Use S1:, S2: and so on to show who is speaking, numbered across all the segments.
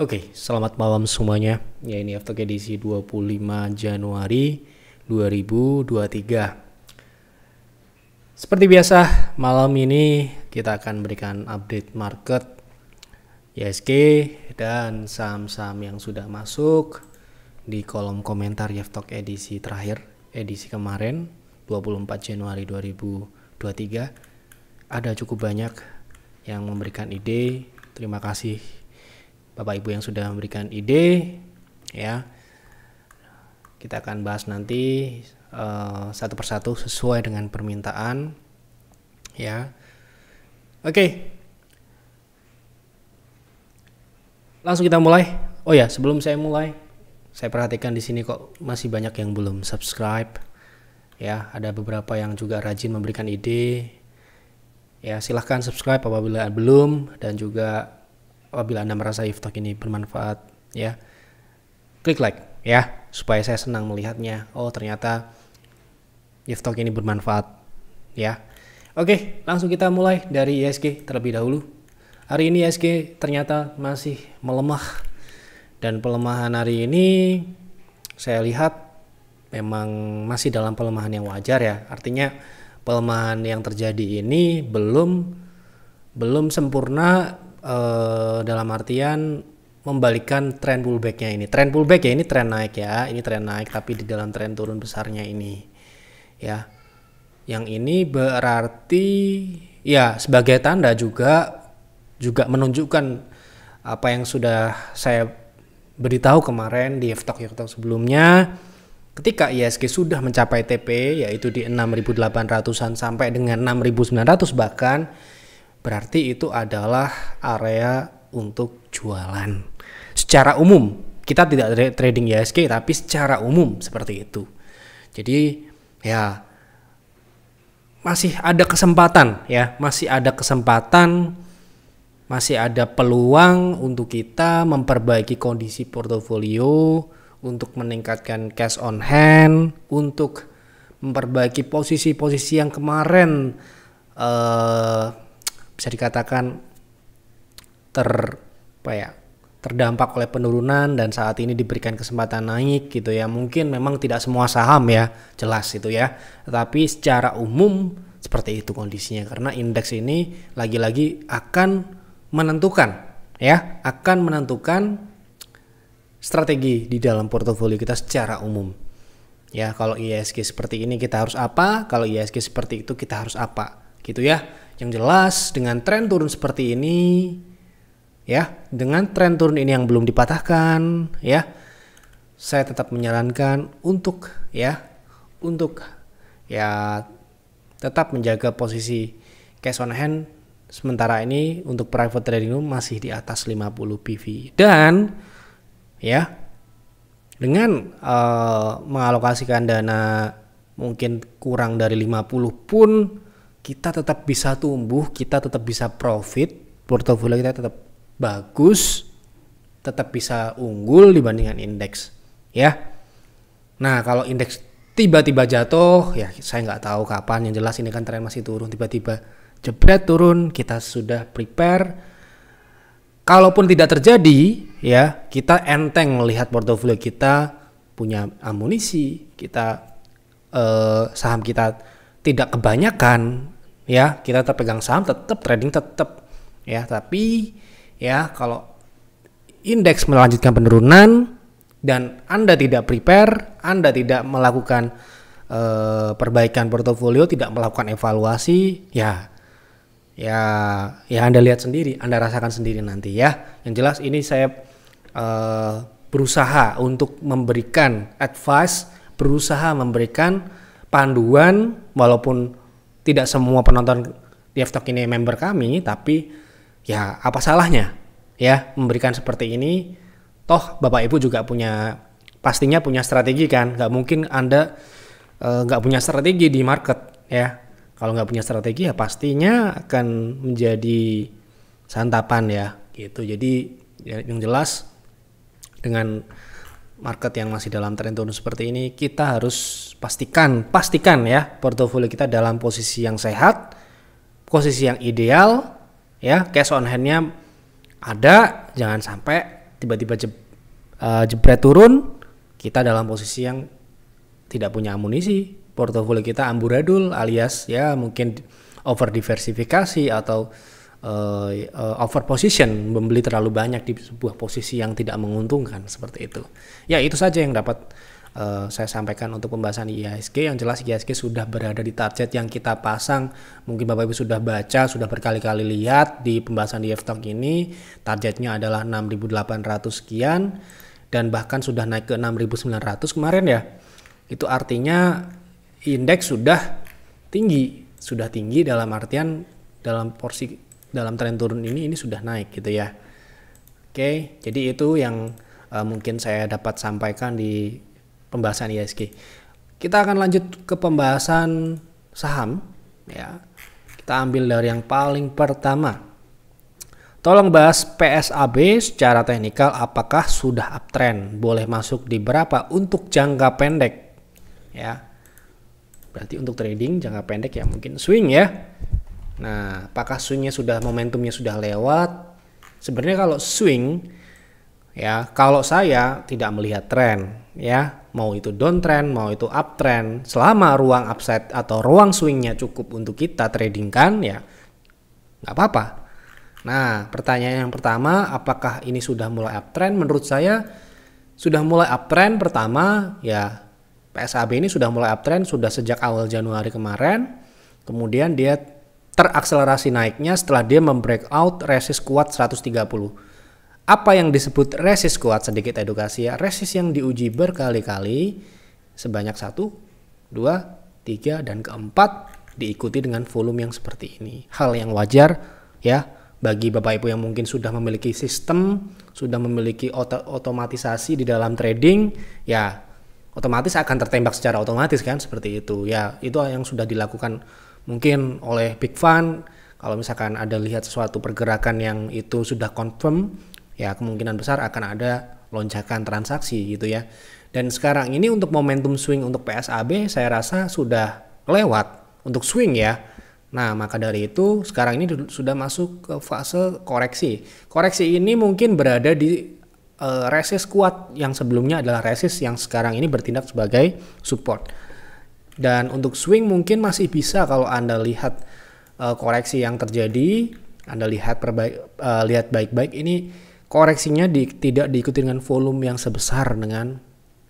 S1: Oke, selamat malam semuanya. Ya, ini Aftok edisi 25 Januari 2023. Seperti biasa, malam ini kita akan berikan update market IHSG dan saham-saham yang sudah masuk di kolom komentar Aftok edisi terakhir, edisi kemarin 24 Januari 2023. Ada cukup banyak yang memberikan ide. Terima kasih Bapak Ibu yang sudah memberikan ide, ya. Kita akan bahas nanti satu persatu sesuai dengan permintaan, ya. Oke. Langsung kita mulai. Oh ya, sebelum saya mulai, saya perhatikan di sini kok masih banyak yang belum subscribe. Ya, ada beberapa yang juga rajin memberikan ide. Ya, silahkan subscribe apabila belum, dan juga apabila Anda merasa Aftok ini bermanfaat, ya, klik like, ya, supaya saya senang melihatnya. Oh, ternyata Aftok ini bermanfaat, ya. Oke, langsung kita mulai dari IHSG terlebih dahulu. Hari ini IHSG ternyata masih melemah, dan pelemahan hari ini saya lihat memang masih dalam pelemahan yang wajar, ya. Artinya pelemahan yang terjadi ini belum sempurna. Dalam artian membalikkan tren pullbacknya ini. Tren pullback ya, ini tren naik, ya. Ini tren naik tapi di dalam tren turun besarnya ini, ya. Yang ini berarti ya sebagai tanda juga menunjukkan apa yang sudah saya beritahu kemarin di Aftok sebelumnya. Ketika IHSG sudah mencapai TP yaitu di 6.800-an sampai dengan 6.900 bahkan, berarti itu adalah area untuk jualan. Secara umum, kita tidak trading IHSG, tapi secara umum seperti itu. Jadi ya masih ada kesempatan, ya, masih ada peluang untuk kita memperbaiki kondisi portofolio, untuk meningkatkan cash on hand, untuk memperbaiki posisi-posisi yang kemarin bisa dikatakan terdampak oleh penurunan dan saat ini diberikan kesempatan naik, gitu ya. Mungkin memang tidak semua saham, ya, jelas itu, ya, tetapi secara umum seperti itu kondisinya, karena indeks ini lagi-lagi akan menentukan strategi di dalam portofolio kita secara umum, ya. Kalau IHSG seperti ini kita harus apa, kalau IHSG seperti itu kita harus apa, gitu, ya. Yang jelas dengan tren turun seperti ini, ya, dengan tren turun ini yang belum dipatahkan, ya, saya tetap menyarankan untuk tetap menjaga posisi cash on hand. Sementara ini untuk private trading masih di atas 50 PV, dan ya dengan mengalokasikan dana mungkin kurang dari 50 pun kita tetap bisa tumbuh, kita tetap bisa profit, portofolio kita tetap bagus, tetap bisa unggul dibandingkan indeks, ya. Nah, kalau indeks tiba-tiba jatuh, ya saya nggak tahu kapan. Yang jelas ini kan tren masih turun, tiba-tiba jebret turun, kita sudah prepare. Kalaupun tidak terjadi, ya, kita enteng melihat portofolio kita punya amunisi, kita saham kita tidak kebanyakan, ya, kita tetap pegang saham, tetap trading, tetap, ya. Tapi ya kalau indeks melanjutkan penurunan dan Anda tidak prepare, Anda tidak melakukan perbaikan portofolio, tidak melakukan evaluasi, ya Anda lihat sendiri, Anda rasakan sendiri nanti, ya. Yang jelas ini saya berusaha untuk memberikan advice, berusaha memberikan panduan, walaupun tidak semua penonton di Aftok ini member kami, tapi ya apa salahnya, ya, memberikan seperti ini. Toh Bapak Ibu juga pastinya punya strategi, kan. Gak mungkin Anda gak punya strategi di market, ya. Kalau nggak punya strategi ya pastinya akan menjadi santapan, ya, gitu. Jadi yang jelas dengan market yang masih dalam tren turun seperti ini, kita harus pastikan ya portofolio kita dalam posisi yang sehat, posisi yang ideal, ya, cash on hand-nya ada, jangan sampai tiba-tiba jebret turun, kita dalam posisi yang tidak punya amunisi, portofolio kita amburadul alias ya mungkin over diversifikasi atau over position, membeli terlalu banyak di sebuah posisi yang tidak menguntungkan seperti itu. Ya itu saja yang dapat saya sampaikan untuk pembahasan IHSG. Yang jelas IHSG sudah berada di target yang kita pasang. Mungkin Bapak Ibu sudah baca, sudah berkali-kali lihat di pembahasan di F-Talk ini. Targetnya adalah 6.800 sekian dan bahkan sudah naik ke 6.900 kemarin ya. Itu artinya indeks sudah tinggi dalam artian dalam tren turun ini sudah naik gitu ya. Oke, jadi itu yang mungkin saya dapat sampaikan di pembahasan IHSG. Kita akan lanjut ke pembahasan saham ya. Kita ambil dari yang paling pertama. Tolong bahas PSAB secara teknikal, apakah sudah uptrend? Boleh masuk di berapa untuk jangka pendek? Ya. Berarti untuk trading jangka pendek ya mungkin swing ya. Nah, apakah swingnya sudah, momentumnya sudah lewat? Sebenarnya kalau swing ya, kalau saya tidak melihat tren ya, mau itu downtrend, mau itu uptrend, selama ruang upside atau ruang swingnya cukup untuk kita tradingkan ya nggak apa-apa. Nah, pertanyaan yang pertama, apakah ini sudah mulai uptrend? Menurut saya sudah mulai uptrend. Pertama ya, PSAB ini sudah mulai uptrend sudah sejak awal Januari kemarin. Kemudian dia terakselerasi naiknya setelah dia membreakout resist kuat 130. Apa yang disebut resist kuat? Sedikit edukasi ya. Resist yang diuji berkali-kali sebanyak 1, 2, 3 dan keempat diikuti dengan volume yang seperti ini. Hal yang wajar ya bagi Bapak Ibu yang mungkin sudah memiliki sistem, sudah memiliki otomatisasi di dalam trading, ya otomatis akan tertembak secara otomatis kan, seperti itu. Ya, itu yang sudah dilakukan mungkin oleh big fund. Kalau misalkan ada lihat sesuatu pergerakan yang itu sudah confirm, ya kemungkinan besar akan ada lonjakan transaksi gitu ya. Dan sekarang ini untuk momentum swing untuk PSAB saya rasa sudah lewat untuk swing ya. Nah, maka dari itu sekarang ini sudah masuk ke fase koreksi. Koreksi ini mungkin berada di resist kuat yang sebelumnya adalah resist yang sekarang ini bertindak sebagai support. Dan untuk swing mungkin masih bisa kalau Anda lihat koreksi yang terjadi, Anda lihat baik-baik ini koreksinya tidak diikuti dengan volume yang sebesar dengan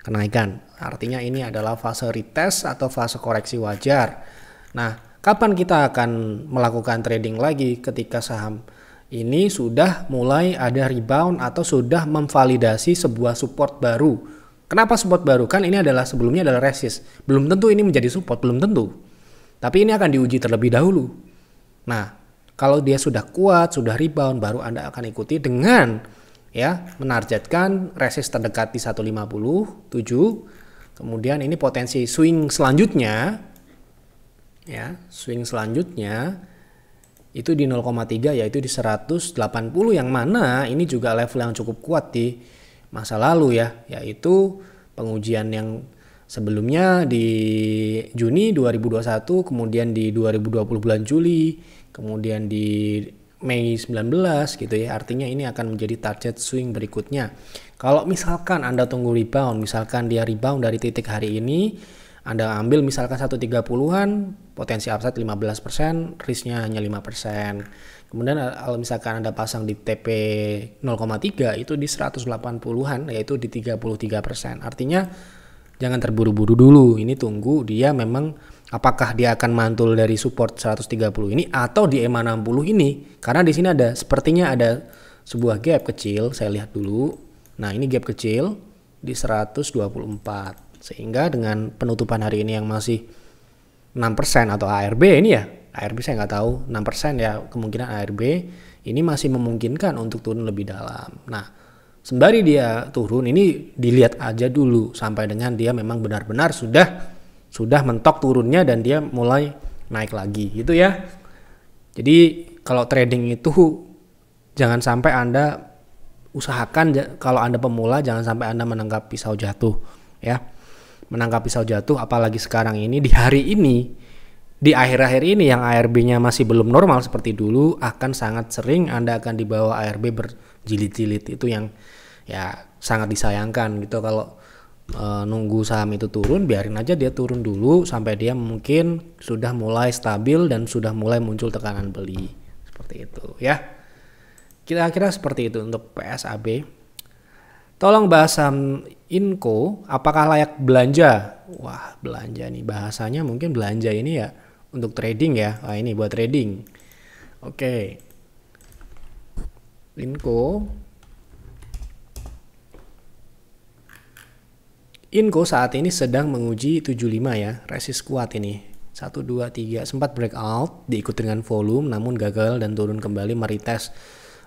S1: kenaikan. Artinya ini adalah fase retest atau fase koreksi wajar. Nah, kapan kita akan melakukan trading lagi? Ketika saham ini sudah mulai ada rebound atau sudah memvalidasi sebuah support baru. Kenapa support baru? Kan ini adalah sebelumnya adalah resist. Belum tentu ini menjadi support, belum tentu. Tapi ini akan diuji terlebih dahulu. Nah, kalau dia sudah kuat, sudah rebound, baru Anda akan ikuti dengan ya menargetkan resist terdekat di 157. Kemudian ini potensi swing selanjutnya ya, swing selanjutnya itu di 0,3 yaitu di 180, yang mana ini juga level yang cukup kuat di masa lalu ya, yaitu pengujian yang sebelumnya di Juni 2021, kemudian di 2020 bulan Juli, kemudian di Mei 19 gitu ya. Artinya ini akan menjadi target swing berikutnya. Kalau misalkan Anda tunggu rebound, misalkan dia rebound dari titik hari ini, Anda ambil misalkan 130-an, potensi upside 15%, risknya hanya 5%. Kemudian kalau misalkan Anda pasang di TP 0,3 itu di 180-an, yaitu di 33%. Artinya jangan terburu-buru dulu, ini tunggu dia memang apakah dia akan mantul dari support 130 ini atau di EMA 60 ini. Karena di sini ada sepertinya ada sebuah gap kecil, saya lihat dulu. Nah, ini gap kecil di 124. Sehingga dengan penutupan hari ini yang masih 6% atau ARB ini ya, ARB saya nggak tahu, 6% ya kemungkinan ARB ini masih memungkinkan untuk turun lebih dalam. Nah, sembari dia turun ini dilihat aja dulu sampai dengan dia memang benar-benar sudah mentok turunnya dan dia mulai naik lagi gitu ya. Jadi kalau trading itu jangan sampai Anda usahakan, kalau Anda pemula jangan sampai Anda menangkap pisau jatuh ya. Menangkap pisau jatuh apalagi sekarang ini di hari ini, di akhir-akhir ini yang ARB-nya masih belum normal seperti dulu, akan sangat sering Anda akan dibawa ARB berjilid-jilid. Itu yang Ya sangat disayangkan gitu kalau nunggu saham itu turun, biarin aja dia turun dulu sampai dia mungkin sudah mulai stabil dan sudah mulai muncul tekanan beli seperti itu ya. Kira-kira seperti itu untuk PSAB. Tolong bahas saham Inco, apakah layak belanja? Wah, belanja nih bahasanya, mungkin belanja ini ya untuk trading ya. Wah, ini buat trading. Oke. Inco saat ini sedang menguji 75 ya, resist kuat ini. 1 2 3 sempat breakout, diikuti dengan volume namun gagal dan turun kembali meretest.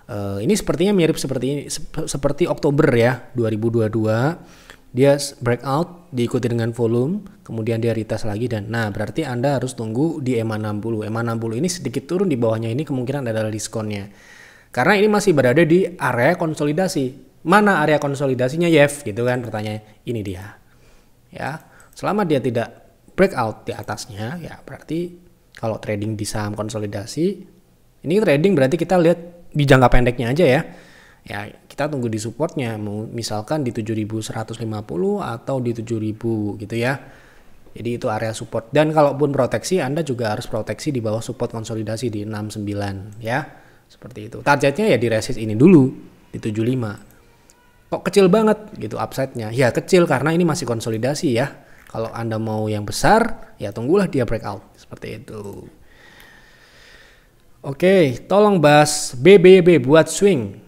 S1: Ini sepertinya mirip seperti Oktober ya 2022. Dia breakout diikuti dengan volume, kemudian dia retest lagi dan berarti Anda harus tunggu di EMA 60. EMA 60 ini sedikit turun di bawahnya, ini kemungkinan adalah diskonnya. Karena ini masih berada di area konsolidasi. Mana area konsolidasinya, Yev? Gitu kan pertanyaannya. Ini dia. Ya, selama dia tidak breakout di atasnya, ya berarti kalau trading di saham konsolidasi, ini trading berarti kita lihat di jangka pendeknya aja ya. Ya, kita tunggu di supportnya, misalkan di 7.150 atau di 7.000 gitu ya. Jadi itu area support. Dan kalaupun proteksi, Anda juga harus proteksi di bawah support konsolidasi di 69 ya. Seperti itu. Targetnya ya di resist ini dulu di 75. Kok kecil banget gitu upside-nya? Ya kecil karena ini masih konsolidasi ya. Kalau Anda mau yang besar, ya tunggulah dia breakout. Seperti itu. Oke, tolong bahas BBB buat swing.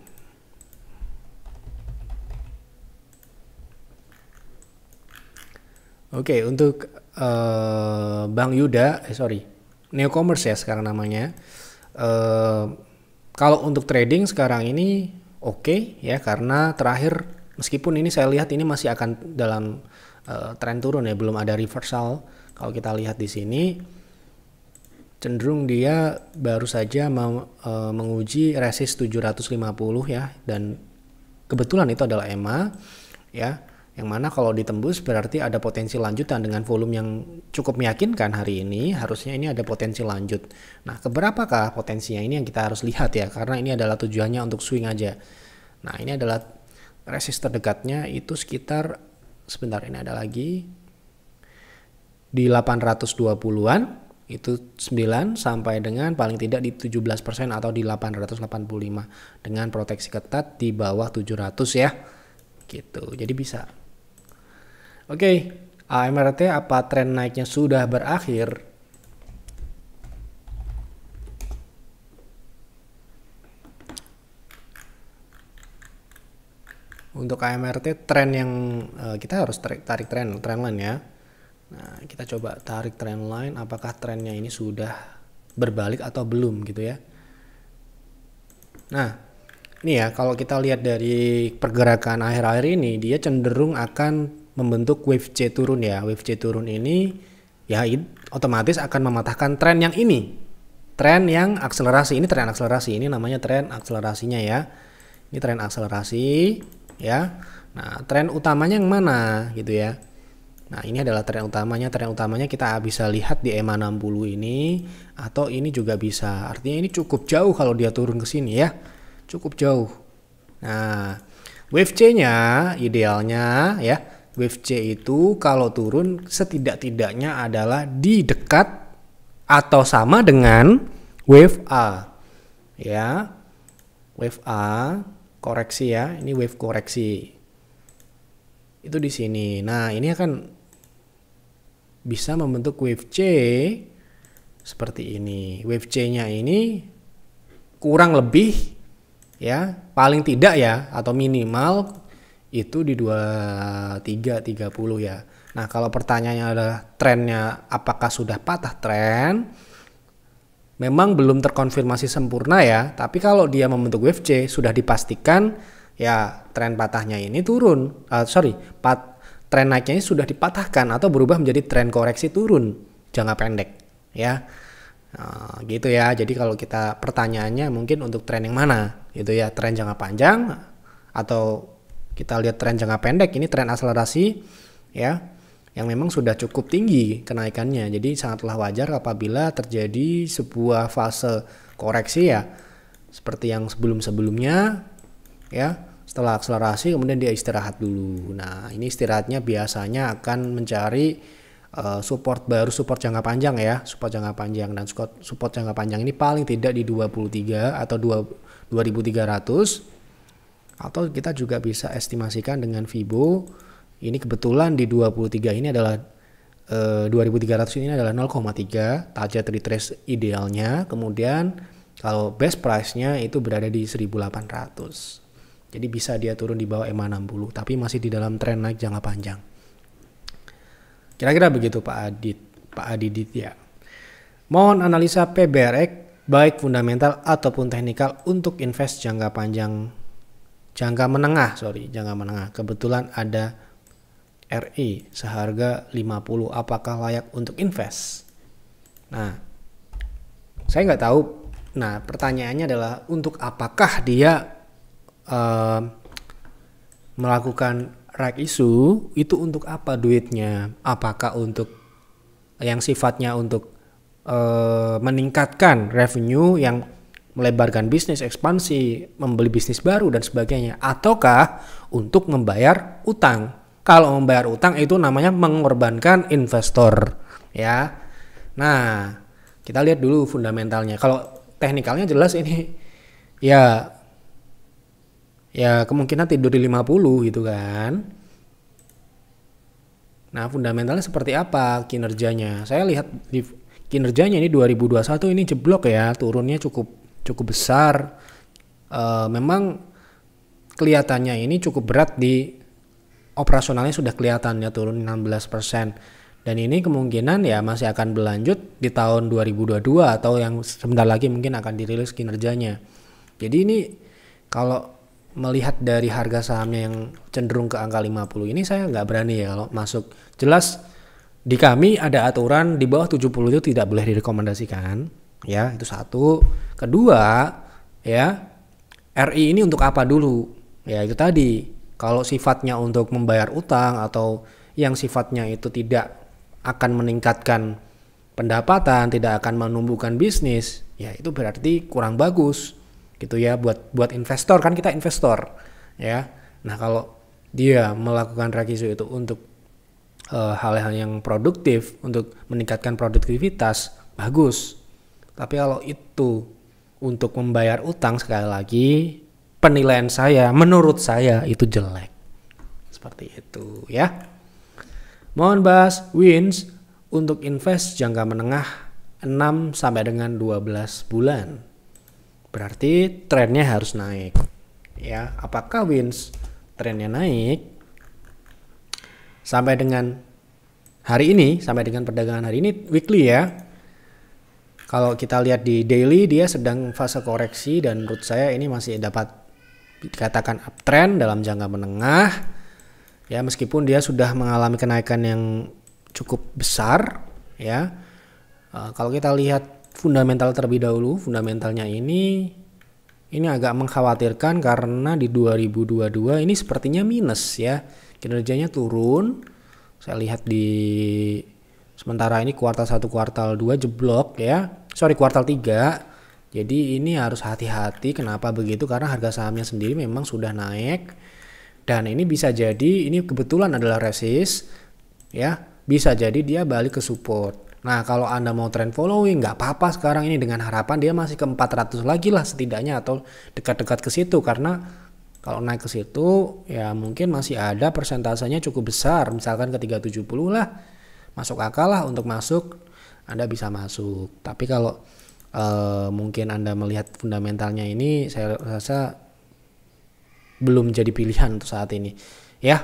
S1: Oke, untuk Bang Yuda, Newcomers ya sekarang namanya. Kalau untuk trading sekarang ini oke ya, karena terakhir meskipun ini saya lihat ini masih akan dalam tren turun ya, belum ada reversal. Kalau kita lihat di sini cenderung dia baru saja menguji resist 750 ya, dan kebetulan itu adalah EMA ya, yang mana kalau ditembus berarti ada potensi lanjutan dengan volume yang cukup meyakinkan hari ini. Harusnya ini ada potensi lanjut. Nah, keberapakah potensinya ini yang kita harus lihat ya, karena ini adalah tujuannya untuk swing aja. Nah, ini adalah resist terdekatnya itu sekitar, sebentar ini ada lagi di 820-an, itu 9 sampai dengan paling tidak di 17% atau di 885 dengan proteksi ketat di bawah 700 ya. Gitu. Jadi bisa. Oke, AMRT apa tren naiknya sudah berakhir? Untuk AMRT tren yang kita harus tarik trendline ya. Nah, kita coba tarik trendline, apakah trennya ini sudah berbalik atau belum gitu ya. Nah, ini ya kalau kita lihat dari pergerakan akhir-akhir ini, dia cenderung akan membentuk wave C turun ya. Wave C turun ini ya otomatis akan mematahkan tren yang ini. Tren yang akselerasi, ini tren akselerasi, ini namanya tren akselerasinya ya. Ini tren akselerasi ya. Nah, tren utamanya yang mana gitu ya. Nah, ini adalah tren utamanya. Tren utamanya kita bisa lihat di EMA 60 ini, atau ini juga bisa. Artinya ini cukup jauh kalau dia turun ke sini ya. Cukup jauh. Nah, wave C-nya idealnya ya. Wave C itu kalau turun setidak-tidaknya adalah di dekat atau sama dengan wave A. Ya. Wave A koreksi ya. Ini wave koreksi. Itu di sini. Nah, ini akan bisa membentuk wave C seperti ini. Wave C-nya ini kurang lebih ya, paling tidak ya, atau minimal itu di 2330 ya. Nah, kalau pertanyaannya adalah trennya apakah sudah patah tren? Memang belum terkonfirmasi sempurna ya, tapi kalau dia membentuk wave C sudah dipastikan ya tren patahnya ini turun. Tren naiknya ini sudah dipatahkan atau berubah menjadi tren koreksi turun jangka pendek ya. Nah, gitu ya. Jadi kalau kita pertanyaannya mungkin untuk tren yang mana gitu ya, tren jangka panjang atau kita lihat tren jangka pendek. Ini tren akselerasi ya, yang memang sudah cukup tinggi kenaikannya. Jadi sangatlah wajar apabila terjadi sebuah fase koreksi ya, seperti yang sebelum-sebelumnya ya. Setelah akselerasi kemudian dia istirahat dulu. Nah, ini istirahatnya biasanya akan mencari support baru, support jangka panjang ya, support jangka panjang. Dan support jangka panjang ini paling tidak di 23 atau 2300, atau kita juga bisa estimasikan dengan Fibo. Ini kebetulan di 23 ini adalah 2300 ini adalah 0,3 target retrace idealnya. Kemudian kalau best price-nya itu berada di 1800. Jadi bisa dia turun di bawah EMA 60 tapi masih di dalam tren naik jangka panjang. Kira-kira begitu Pak Adidit ya. Mohon analisa PBRX baik fundamental ataupun teknikal untuk invest jangka menengah. Kebetulan ada RI seharga 50, apakah layak untuk invest? Nah, saya nggak tahu. Nah, pertanyaannya adalah untuk apakah dia melakukan right issue, itu untuk apa duitnya? Apakah untuk yang sifatnya untuk meningkatkan revenue, yang melebarkan bisnis, ekspansi, membeli bisnis baru dan sebagainya, ataukah untuk membayar utang? Kalau membayar utang itu namanya mengorbankan investor ya. Nah, kita lihat dulu fundamentalnya. Kalau teknikalnya jelas ini ya kemungkinan tidur di 50 gitu kan. Nah, fundamentalnya seperti apa kinerjanya? Saya lihat di kinerjanya ini 2021 ini jeblok ya, turunnya cukup besar. Memang kelihatannya ini cukup berat, di operasionalnya sudah kelihatan ya, turun 16%. Dan ini kemungkinan ya masih akan berlanjut di tahun 2022 atau yang sebentar lagi mungkin akan dirilis kinerjanya. Jadi ini kalau melihat dari harga sahamnya yang cenderung ke angka 50 ini, saya nggak berani ya kalau masuk. Jelas di kami ada aturan di bawah 70 itu tidak boleh direkomendasikan ya, itu satu. Kedua ya, RI ini untuk apa dulu? Ya itu tadi, kalau sifatnya untuk membayar utang atau yang sifatnya itu tidak akan meningkatkan pendapatan, tidak akan menumbuhkan bisnis, ya itu berarti kurang bagus gitu ya buat investor, kan kita investor ya. Nah, kalau dia melakukan rekisio itu untuk hal-hal yang produktif, untuk meningkatkan produktivitas, bagus. Tapi kalau itu untuk membayar utang, sekali lagi penilaian saya, menurut saya itu jelek. Seperti itu ya. Mohon bahas wins untuk invest jangka menengah 6 sampai dengan 12 bulan. Berarti trennya harus naik. Ya, apakah wins trennya naik sampai dengan hari ini, sampai dengan perdagangan hari ini weekly ya. Kalau kita lihat di daily, dia sedang fase koreksi dan menurut saya ini masih dapat dikatakan uptrend dalam jangka menengah. Ya, meskipun dia sudah mengalami kenaikan yang cukup besar ya. Kalau kita lihat fundamental terlebih dahulu, fundamentalnya ini agak mengkhawatirkan karena di 2022 ini sepertinya minus ya, kinerjanya turun. Saya lihat di sementara ini kuartal 1, kuartal 2 jeblok ya, kuartal 3. Jadi ini harus hati-hati. Kenapa begitu? Karena harga sahamnya sendiri memang sudah naik, dan ini bisa jadi ini kebetulan adalah resist ya, bisa jadi dia balik ke support. Nah, kalau Anda mau trend following nggak apa-apa sekarang ini, dengan harapan dia masih ke 400 lagi lah setidaknya, atau dekat-dekat ke situ, karena kalau naik ke situ ya mungkin masih ada persentasenya cukup besar, misalkan ke 370 lah, masuk akal lah untuk masuk, Anda bisa masuk. Tapi kalau mungkin Anda melihat fundamentalnya ini, saya rasa belum jadi pilihan untuk saat ini ya.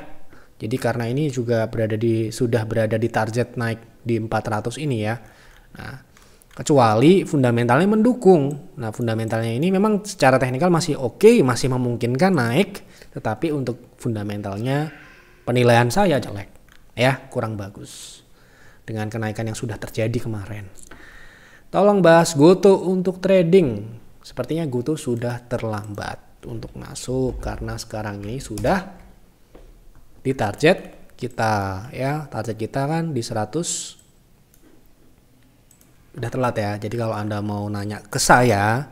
S1: Jadi karena ini juga sudah berada di target naik di 400 ini ya. Nah, kecuali fundamentalnya mendukung. Nah, fundamentalnya ini memang secara teknikal masih oke, masih memungkinkan naik, tetapi untuk fundamentalnya penilaian saya jelek ya, kurang bagus dengan kenaikan yang sudah terjadi kemarin. Tolong bahas GoTo untuk trading. Sepertinya GoTo sudah terlambat untuk masuk karena sekarang ini sudah di target kita ya, target kita kan di 100, udah telat ya. Jadi kalau Anda mau nanya ke saya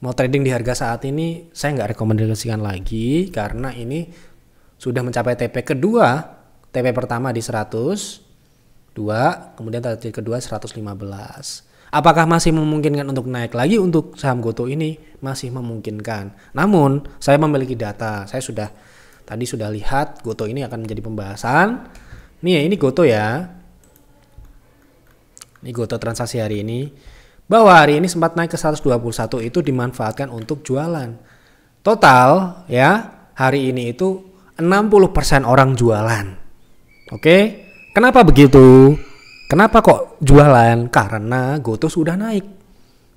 S1: mau trading di harga saat ini saya nggak rekomendasikan lagi karena ini sudah mencapai TP kedua. TP pertama di 102, kemudian target kedua 115. Apakah masih memungkinkan untuk naik lagi untuk saham GoTo ini? Masih memungkinkan. Namun saya memiliki data. Saya tadi sudah lihat GoTo ini akan menjadi pembahasan. Ini GoTo ya. Ini GoTo transaksi hari ini. Bahwa hari ini sempat naik ke 121 itu dimanfaatkan untuk jualan. Total ya, hari ini itu 60% orang jualan. Oke? Kenapa begitu? Kenapa kok jualan? Karena GoTo sudah naik.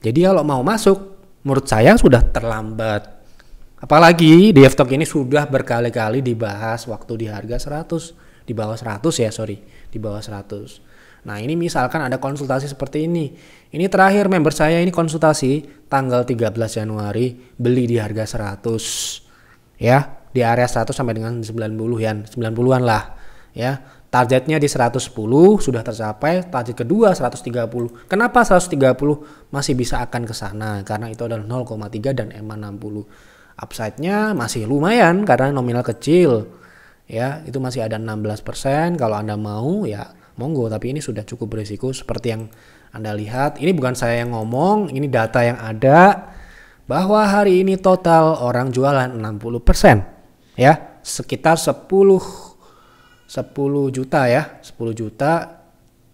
S1: Jadi kalau mau masuk, menurut saya sudah terlambat. Apalagi di Fstock ini sudah berkali-kali dibahas waktu di harga 100, di bawah 100 ya, di bawah 100. Nah, ini misalkan ada konsultasi seperti ini. Ini terakhir member saya ini konsultasi tanggal 13 Januari beli di harga 100. Ya, di area 100 sampai dengan 90-an lah. Ya, targetnya di 110 sudah tercapai, target kedua 130. Kenapa 130 masih bisa akan ke sana? Karena itu adalah 0,3 dan EMA 60. Upside-nya masih lumayan karena nominal kecil. Ya, itu masih ada 16%. Kalau Anda mau ya monggo, tapi ini sudah cukup berisiko seperti yang Anda lihat. Ini bukan saya yang ngomong, ini data yang ada bahwa hari ini total orang jualan 60%. Ya, sekitar 10 juta ya, 10 juta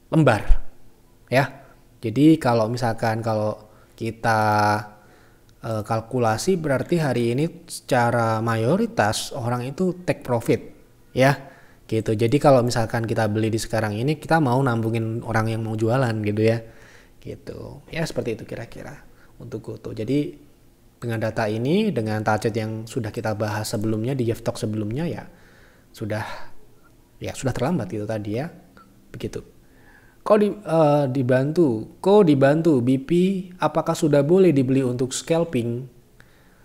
S1: lembar. Ya. Jadi kalau misalkan kita kalkulasi berarti hari ini secara mayoritas orang itu take profit ya. Gitu. Jadi kalau misalkan kita beli di sekarang ini, kita mau nambungin orang yang mau jualan gitu ya. Gitu. Ya seperti itu kira-kira untuk GoTo. Jadi dengan data ini, dengan target yang sudah kita bahas sebelumnya di Fstock sebelumnya ya sudah terlambat gitu tadi ya. Begitu. Kok dibantu BP, apakah sudah boleh dibeli untuk scalping?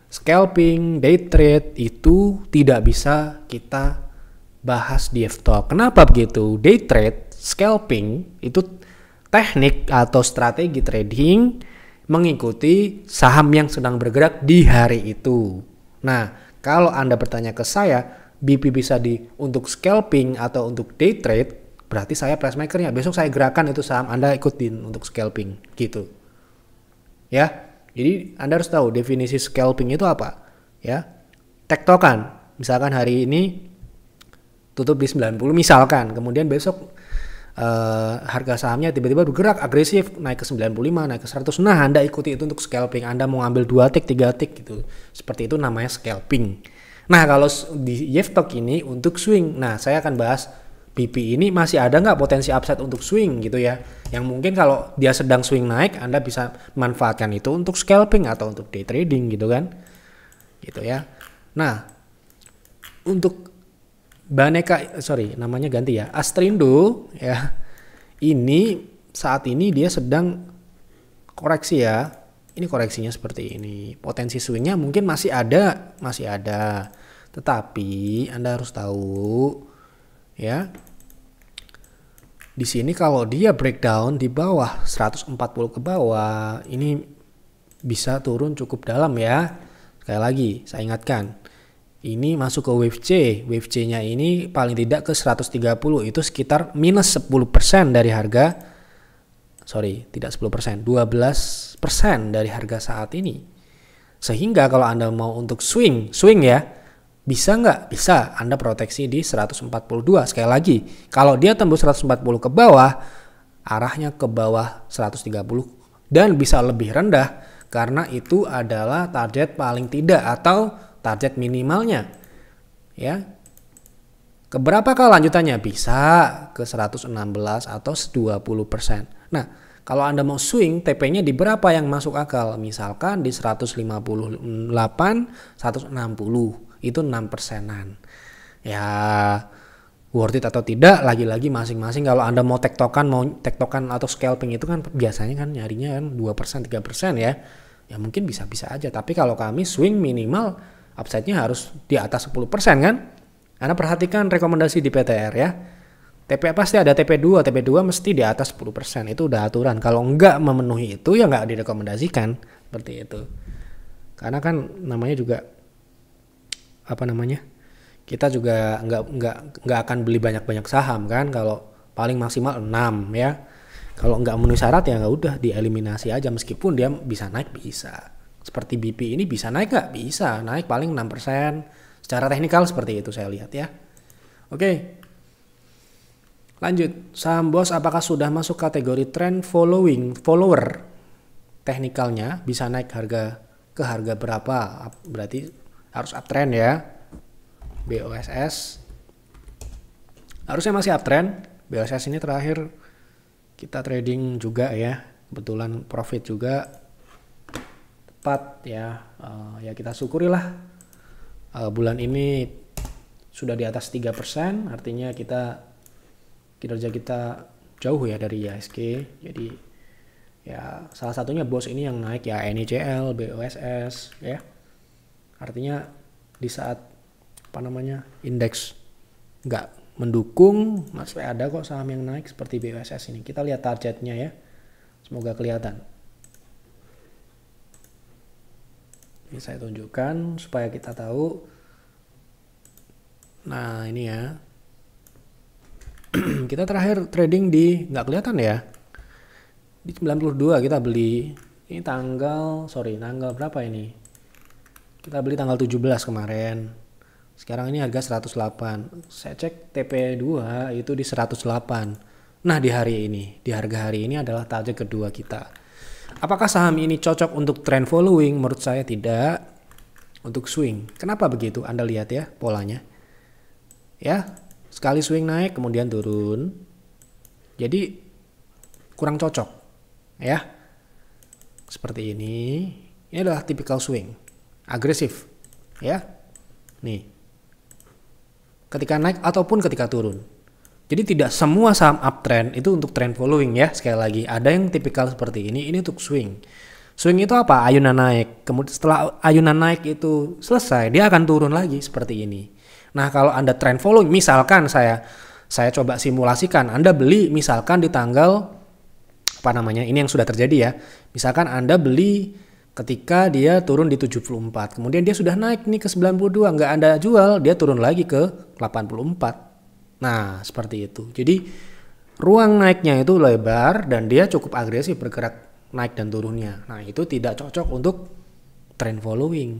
S1: Scalping, day trade itu tidak bisa kita bahas di Fstock. Kenapa begitu? Day trade, scalping itu teknik atau strategi trading mengikuti saham yang sedang bergerak di hari itu. Nah, kalau Anda bertanya ke saya, BP bisa untuk scalping atau untuk day trade, berarti saya price makernya. Besok saya gerakan itu saham, Anda ikutin untuk scalping gitu. Ya. Jadi Anda harus tahu definisi scalping itu apa. Ya. Tektokan. Misalkan hari ini tutup di 90 misalkan, kemudian besok harga sahamnya tiba-tiba bergerak agresif naik ke 95, naik ke 100. Nah, Anda ikuti itu untuk scalping. Anda mau ambil 2 tick, 3 tick gitu. Seperti itu namanya scalping. Nah, kalau di Fstock ini untuk swing. Nah, saya akan bahas BP ini masih ada nggak potensi upside untuk swing gitu ya. Yang mungkin kalau dia sedang swing naik, Anda bisa manfaatkan itu untuk scalping atau untuk day trading gitu kan. Gitu ya. Nah, untuk namanya ganti ya, Astrindo ya. Ini saat ini dia sedang koreksi ya. Ini koreksinya seperti ini. Potensi swingnya mungkin masih ada. Tetapi Anda harus tahu ya. Di sini kalau dia breakdown di bawah 140 ke bawah, ini bisa turun cukup dalam ya. Sekali lagi saya ingatkan. Ini masuk ke wave C. Wave C-nya ini paling tidak ke 130. Itu sekitar minus 10% dari harga. Tidak 10%. 12% dari harga saat ini. Sehingga kalau Anda mau untuk swing ya. Bisa nggak? Bisa. Anda proteksi di 142. Sekali lagi. Kalau dia tembus 140 ke bawah. Arahnya ke bawah 130. Dan bisa lebih rendah. Karena itu adalah target paling tidak atau target minimalnya ya. Keberapakah lanjutannya? Bisa ke 116 atau 20%. Nah, kalau Anda mau swing, TP-nya di berapa yang masuk akal? Misalkan di 158, 160. Itu 6%-an. Ya, worth it atau tidak, lagi-lagi masing-masing. Kalau Anda mau tektokan atau scalping itu kan biasanya kan nyarinya kan 2%, 3% ya. Ya mungkin bisa-bisa aja. Tapi kalau kami swing minimal upside-nya harus di atas 10% kan? Anda perhatikan rekomendasi di PTR ya. TP pasti ada TP2 mesti di atas 10%. Itu udah aturan. Kalau enggak memenuhi itu ya enggak direkomendasikan. Seperti itu. Karena kan namanya juga apa namanya? Kita juga nggak akan beli banyak-banyak saham kan, kalau paling maksimal 6 ya. Kalau nggak memenuhi syarat ya nggak udah dieliminasi aja, meskipun dia bisa naik bisa. Seperti BP ini bisa naik nggak? Bisa, naik paling 6%. Secara teknikal seperti itu saya lihat ya. Oke. Lanjut, saham BOS apakah sudah masuk kategori trend follower? Teknikalnya bisa naik ke harga berapa? Berarti harus uptrend ya. BOSS harusnya masih uptrend. BOSS ini terakhir kita trading juga ya, kebetulan profit juga tepat ya. Ya kita syukurilah bulan ini sudah di atas 3%, artinya kinerja kita jauh ya dari IHSG. Jadi ya salah satunya BOS ini yang naik ya, NICL, BOSS ya. Artinya di saat indeks nggak mendukung, masih ada kok saham yang naik seperti BOSS ini. Kita lihat targetnya ya, semoga kelihatan. Ini saya tunjukkan supaya kita tahu. Nah ini ya, kita terakhir trading di, nggak kelihatan ya, di 92 kita beli. Ini tanggal berapa ini? Kita beli tanggal 17 kemarin. Sekarang ini harga 108. Saya cek TP2 itu di 108. Nah di harga hari ini adalah target kedua kita. Apakah saham ini cocok untuk trend following? Menurut saya tidak. Untuk swing. Kenapa begitu? Anda lihat ya polanya. Ya, sekali swing naik kemudian turun. Jadi kurang cocok. Ya. Seperti ini. Ini adalah tipikal swing. Agresif. Ya. Nih. Ketika naik ataupun ketika turun. Jadi tidak semua saham uptrend itu untuk trend following ya. Sekali lagi, ada yang tipikal seperti ini untuk swing. Swing itu apa? Ayunan naik. Kemudian setelah ayunan naik itu selesai, dia akan turun lagi seperti ini. Nah, kalau Anda trend following, misalkan saya coba simulasikan, Anda beli misalkan di tanggal ini yang sudah terjadi ya. Misalkan Anda beli ketika dia turun di 74, kemudian dia sudah naik nih ke 92, nggak Anda jual, dia turun lagi ke 84. Nah, seperti itu. Jadi ruang naiknya itu lebar dan dia cukup agresif bergerak naik dan turunnya. Nah, itu tidak cocok untuk trend following.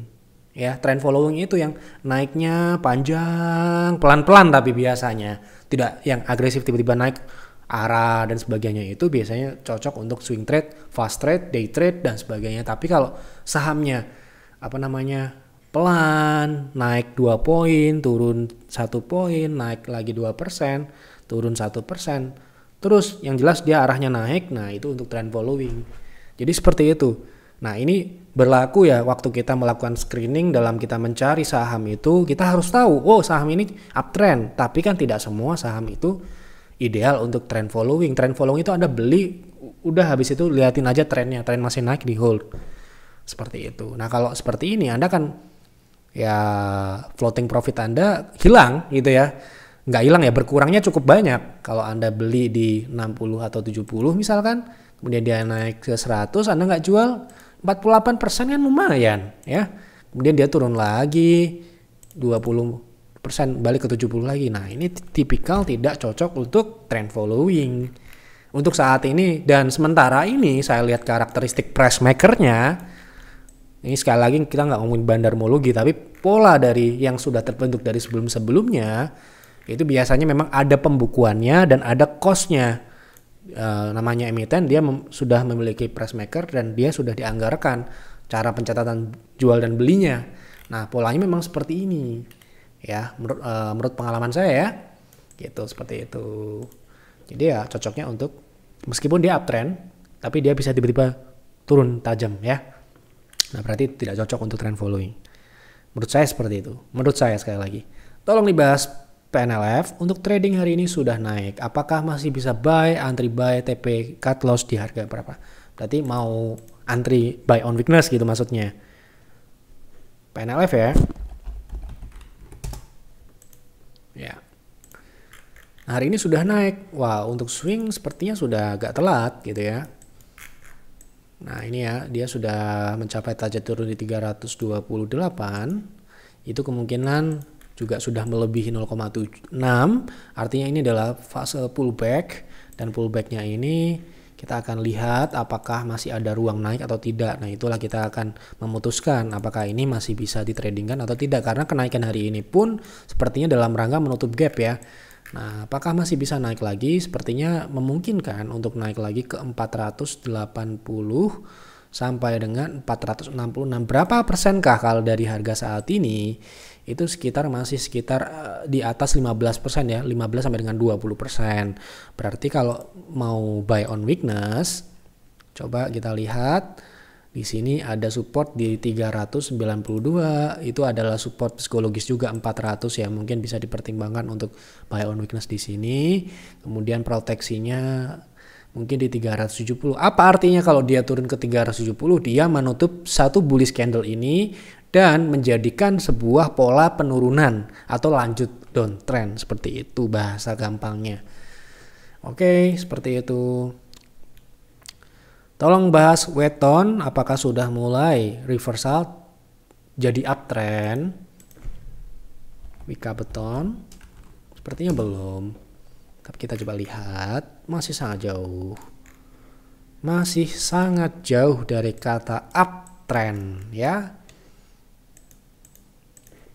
S1: Ya, trend following itu yang naiknya panjang, pelan-pelan tapi biasanya. Tidak yang agresif tiba-tiba naik arah dan sebagainya, itu biasanya cocok untuk swing trade, fast trade, day trade dan sebagainya. Tapi kalau sahamnya pelan, naik 2 poin, turun 1 poin, naik lagi 2%, turun 1%, terus yang jelas dia arahnya naik, nah itu untuk trend following. Jadi seperti itu. Nah ini berlaku ya waktu kita melakukan screening dalam kita mencari saham itu, kita harus tahu, oh saham ini uptrend, tapi kan tidak semua saham itu ideal untuk trend following. Trend following itu Anda beli, udah habis itu liatin aja trennya, tren masih naik di hold. Seperti itu. Nah kalau seperti ini Anda kan ya floating profit Anda hilang gitu ya. Nggak hilang ya, berkurangnya cukup banyak. Kalau Anda beli di 60 atau 70 misalkan, kemudian dia naik ke 100, Anda nggak jual, 48% kan lumayan ya. Kemudian dia turun lagi 20%, balik ke 70 lagi. Nah ini tipikal tidak cocok untuk trend following untuk saat ini. Dan sementara ini saya lihat karakteristik price makernya, ini sekali lagi kita nggak ngomongin bandarmologi, tapi pola dari yang sudah terbentuk dari sebelum-sebelumnya itu biasanya memang ada pembukuannya dan ada costnya. Namanya emiten, dia sudah memiliki price maker dan dia sudah dianggarkan cara pencatatan jual dan belinya. Nah polanya memang seperti ini ya, menurut pengalaman saya ya, gitu, seperti itu. Jadi ya cocoknya untuk meskipun dia uptrend, tapi dia bisa tiba-tiba turun tajam ya. Nah berarti tidak cocok untuk trend following. Menurut saya seperti itu. Menurut saya sekali lagi. Tolong dibahas PNLF untuk trading hari ini sudah naik. Apakah masih bisa buy, antri buy, TP, cut loss di harga berapa? Berarti mau antri buy on weakness gitu maksudnya. PNLF ya. Ya. Nah, hari ini sudah naik. Wah, untuk swing sepertinya sudah agak telat gitu ya. Nah ini ya, dia sudah mencapai target turun di 328. Itu kemungkinan juga sudah melebihi 0,76. Artinya ini adalah fase pullback. Dan pullbacknya ini kita akan lihat apakah masih ada ruang naik atau tidak. Nah itulah kita akan memutuskan apakah ini masih bisa ditradingkan atau tidak. Karena kenaikan hari ini pun sepertinya dalam rangka menutup gap ya. Nah, apakah masih bisa naik lagi? Sepertinya memungkinkan untuk naik lagi ke 480 sampai dengan 466. Berapa persenkah kalau dari harga saat ini? Itu masih sekitar di atas 15% ya, 15 sampai dengan 20%. Berarti kalau mau buy on weakness, coba kita lihat. Di sini ada support di 392, itu adalah support psikologis juga 400 ya, mungkin bisa dipertimbangkan untuk buy on weakness di sini. Kemudian proteksinya mungkin di 370. Apa artinya kalau dia turun ke 370? Dia menutup satu bullish candle ini dan menjadikan sebuah pola penurunan atau lanjut downtrend, seperti itu bahasa gampangnya. Oke, seperti itu. Tolong bahas weton, apakah sudah mulai reversal jadi uptrend? Wika beton, sepertinya belum. Tapi kita coba lihat, masih sangat jauh. Masih sangat jauh dari kata uptrend ya.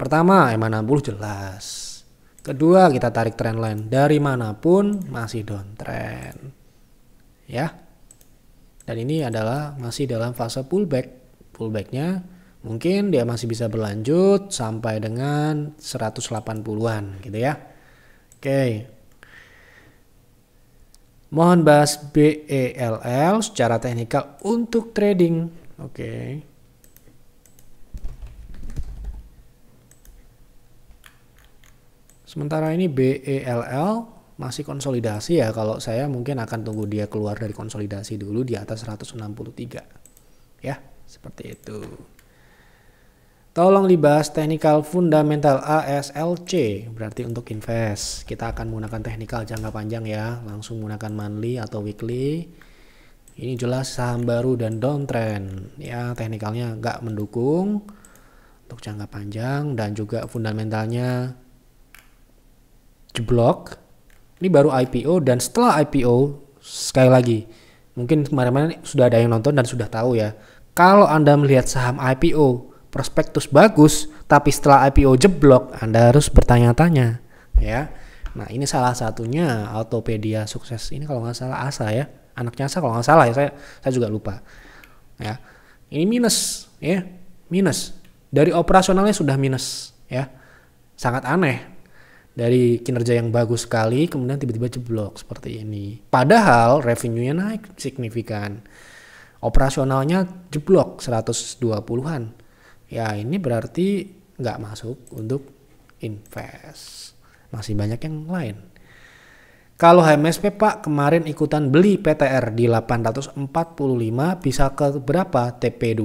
S1: Pertama, EMA60 jelas. Kedua, kita tarik trendline. Dari manapun masih downtrend. Ya. Dan ini adalah masih dalam fase pullback. Pullbacknya mungkin dia masih bisa berlanjut sampai dengan 180-an gitu ya. Oke. Mohon bahas BELL secara teknikal untuk trading. Oke. Sementara ini BELL masih konsolidasi ya, kalau saya mungkin akan tunggu dia keluar dari konsolidasi dulu di atas 163 ya, seperti itu. Tolong dibahas technical fundamental ASLC, berarti untuk invest kita akan menggunakan technical jangka panjang ya, langsung menggunakan monthly atau weekly. Ini jelas saham baru dan downtrend ya, teknikalnya nggak mendukung untuk jangka panjang dan juga fundamentalnya jeblok. Ini baru IPO dan setelah IPO sekali lagi mungkin kemarin-kemarin sudah ada yang nonton dan sudah tahu ya, kalau Anda melihat saham IPO prospektus bagus tapi setelah IPO jeblok, Anda harus bertanya-tanya ya. Nah ini salah satunya Autopedia sukses ini kalau nggak salah Asa ya, anaknya Asa kalau nggak salah ya, saya juga lupa ya. Ini minus ya, minus dari operasionalnya sudah minus ya, sangat aneh. Dari kinerja yang bagus sekali kemudian tiba-tiba jeblok seperti ini. Padahal revenue-nya naik signifikan. Operasionalnya jeblok 120-an. Ya ini berarti nggak masuk untuk invest. Masih banyak yang lain. Kalau HMSP Pak kemarin ikutan beli PTR di 845 bisa ke berapa TP2?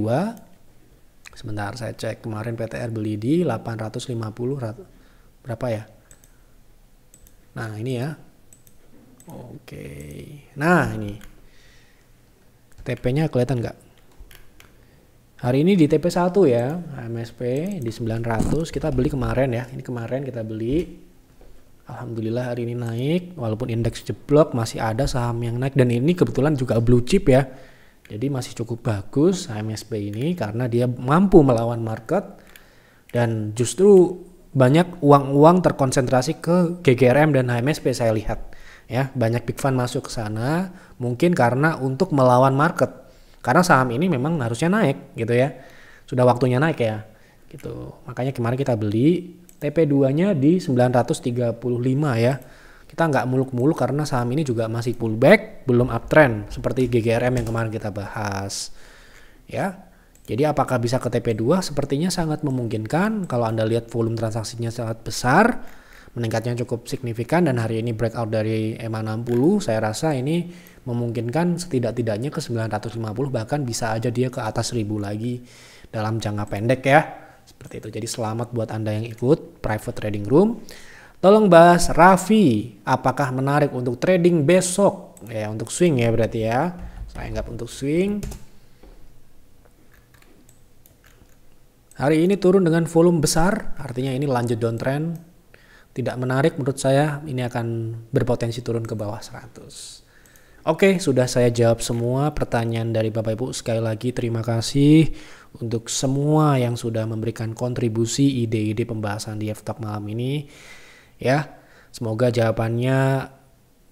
S1: Sebentar saya cek, kemarin PTR beli di 850 berapa ya? Nah ini ya. Oke. Nah ini TP-nya kelihatan nggak? Hari ini di TP1 ya, MSP di 900 kita beli kemarin ya. Ini kemarin kita beli. Alhamdulillah hari ini naik, walaupun indeks jeblok masih ada saham yang naik dan ini kebetulan juga blue chip ya. Jadi masih cukup bagus MSP ini karena dia mampu melawan market dan justru banyak uang-uang terkonsentrasi ke GGRM dan HMSP saya lihat ya, banyak big fund masuk ke sana mungkin karena untuk melawan market karena saham ini memang harusnya naik gitu ya, sudah waktunya naik ya gitu, makanya kemarin kita beli TP2 nya di 935 ya, kita nggak muluk-muluk karena saham ini juga masih pullback belum uptrend seperti GGRM yang kemarin kita bahas ya. Jadi apakah bisa ke TP2? Sepertinya sangat memungkinkan kalau Anda lihat volume transaksinya sangat besar, meningkatnya cukup signifikan dan hari ini breakout dari EMA60, saya rasa ini memungkinkan setidak-tidaknya ke 950 bahkan bisa aja dia ke atas 1000 lagi dalam jangka pendek ya. Seperti itu. Jadi selamat buat Anda yang ikut private trading room. Tolong bahas Raffi, apakah menarik untuk trading besok? Ya untuk swing ya berarti ya. Saya anggap untuk swing. Hari ini turun dengan volume besar, artinya ini lanjut downtrend. Tidak menarik menurut saya, ini akan berpotensi turun ke bawah 100. Oke, sudah saya jawab semua pertanyaan dari Bapak Ibu. Sekali lagi terima kasih untuk semua yang sudah memberikan kontribusi ide-ide pembahasan di F-Talk malam ini. Ya, semoga jawabannya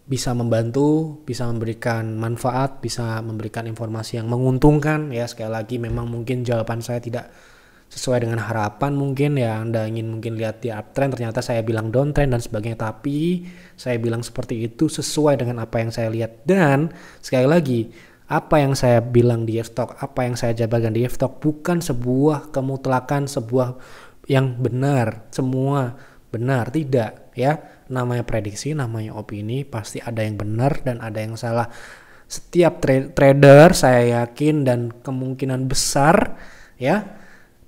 S1: bisa membantu, bisa memberikan manfaat, bisa memberikan informasi yang menguntungkan. Ya, sekali lagi memang mungkin jawaban saya tidak sesuai dengan harapan, mungkin ya Anda ingin mungkin lihat di uptrend, ternyata saya bilang downtrend dan sebagainya, tapi saya bilang seperti itu sesuai dengan apa yang saya lihat. Dan sekali lagi, apa yang saya bilang di F-Talk, apa yang saya jabarkan di F-Talk bukan sebuah kemutlakan, sebuah yang benar, semua benar, tidak ya. Namanya prediksi, namanya opini, pasti ada yang benar dan ada yang salah. Setiap trader saya yakin dan kemungkinan besar ya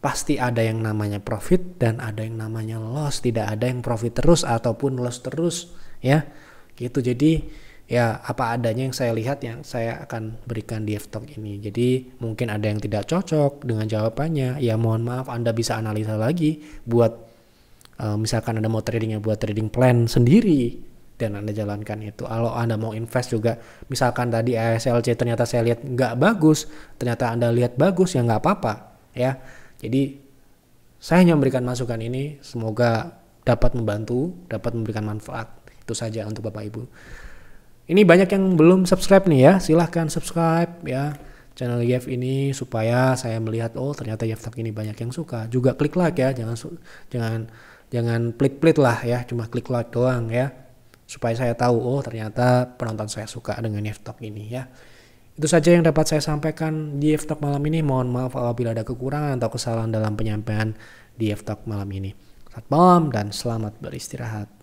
S1: pasti ada yang namanya profit dan ada yang namanya loss. Tidak ada yang profit terus ataupun loss terus ya gitu. Jadi ya apa adanya yang saya lihat yang saya akan berikan di F-Talk ini. Jadi mungkin ada yang tidak cocok dengan jawabannya, ya mohon maaf, Anda bisa analisa lagi buat misalkan Anda mau tradingnya buat trading plan sendiri dan Anda jalankan itu. Kalau Anda mau invest juga, misalkan tadi ASLC ternyata saya lihat nggak bagus, ternyata Anda lihat bagus, ya nggak apa-apa ya. Jadi saya hanya memberikan masukan ini, semoga dapat membantu, dapat memberikan manfaat. Itu saja untuk Bapak Ibu. Ini banyak yang belum subscribe nih ya, silahkan subscribe ya channel YF ini supaya saya melihat oh ternyata YF Talk ini banyak yang suka. Juga klik like ya, jangan pelit-pelit lah ya, cuma klik like doang ya, supaya saya tahu oh ternyata penonton saya suka dengan YF Talk ini ya. Itu saja yang dapat saya sampaikan di F-Talk malam ini. Mohon maaf apabila ada kekurangan atau kesalahan dalam penyampaian di F-Talk malam ini. Selamat malam dan selamat beristirahat.